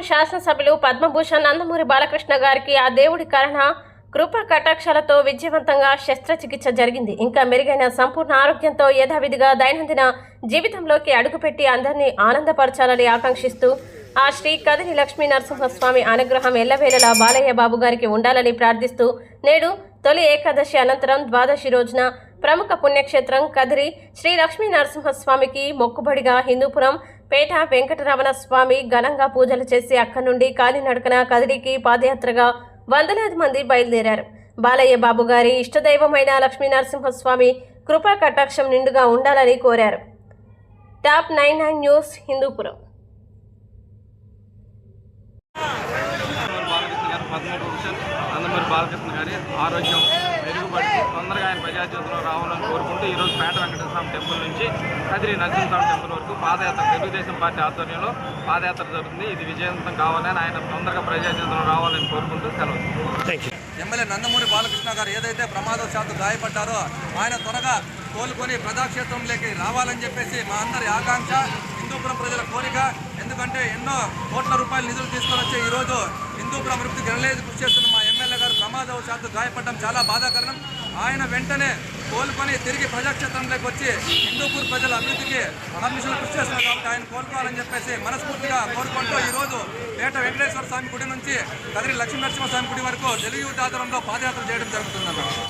శాసనసభ్యులు పద్మభూషణ్ నందమూరి బాలకృష్ణ గారికి ఆ దేవుడి కృపా కటాక్షాలతో విజయవంతంగా శస్త్రచికిత్స జరిగింది. ఇంకా మెరుగైన సంపూర్ణ ఆరోగ్యంతో యథావిధిగా దైనందిన జీవితంలోకి అడుగుపెట్టి అందరినీ ఆనందపరచాలని ఆకాంక్షిస్తూ ఆ శ్రీ కదిరి లక్ష్మీ నరసింహస్వామి అనుగ్రహం ఎల్లవేళలా బాలయ్య బాబు గారికి ఉండాలని ప్రార్థిస్తూ నేడు తొలి ఏకాదశి అనంతరం ద్వాదశి రోజున ప్రముఖ పుణ్యక్షేత్రం కదిరి శ్రీ లక్ష్మీ నరసింహస్వామికి మొక్కుబడిగా హిందూపురం పేట వెంకటరమణ స్వామి ఘనంగా పూజలు చేసి అక్కడి నుండి కాలినడకన కదిరికి పాదయాత్రగా వందలాది మంది బయలుదేరారు. బాలయ్య బాబు గారి ఇష్టదైవమైన లక్ష్మీ నరసింహస్వామి కృపా కటాక్షం నిండుగా ఉండాలని కోరారు. Top 99 news Hindupuram. నందమూరి బాలకృష్ణ గారి ఆరోగ్యం మెరుగుపడి తొందరగా ఆయన ప్రజాజీవితంలో రావాలని కోరుకుంటూ ఈరోజు పేట వెంకటేశ్వర స్వామి టెంపుల్ నుంచి కదిరి నరసింహస్వామి టెంపుల్ వరకు పాదయాత్ర తెలుగుదేశం పార్టీ ఆధ్వర్యంలో పాదయాత్ర జరుగుతుంది. ఇది విజయవంతం కావాలని ఆయన తొందరగా ప్రజాజీవితంలో రావాలని కోరుకుంటూ సెలవు. ఎమ్మెల్యే నందమూరి బాలకృష్ణ గారు ఏదైతే ప్రమాదవశాత్తు గాయపడ్డారో ఆయన త్వరగా కోలుకొని ప్రజాక్షేత్రంలోకి రావాలని చెప్పేసి మా అందరి ఆకాంక్ష, హిందూపురం ప్రజల కోరిక. ఎందుకంటే ఎన్నో కోట్ల రూపాయల నిధులు తీసుకొని వచ్చే ఈరోజు హిందూపురం అభివృద్ధి గణలేదు కృషి చేస్తున్న మా ఎమ్మెల్యే గారు ప్రమాదవశాత్తు గాయపడడం చాలా బాధాకరం. ఆయన వెంటనే కోలుకొని తిరిగి ప్రజాక్షేత్రంలోకి వచ్చి హిందూపూర్ ప్రజల అభివృద్ధికి అహర్నిశలు కృషి చేస్తున్నారు. కాబట్టి ఆయన కోలుకోవాలని చెప్పేసి మనస్ఫూర్తిగా కోరుకుంటూ ఈరోజు పేట వెంకటేశ్వర స్వామి గుడి నుంచి కదిరి లక్ష్మీ నరసింహస్వామి గుడి వరకు తెలుగు యువత ఆధ్వర్యంలో పాదయాత్ర చేయడం జరుగుతుందన్నమాట.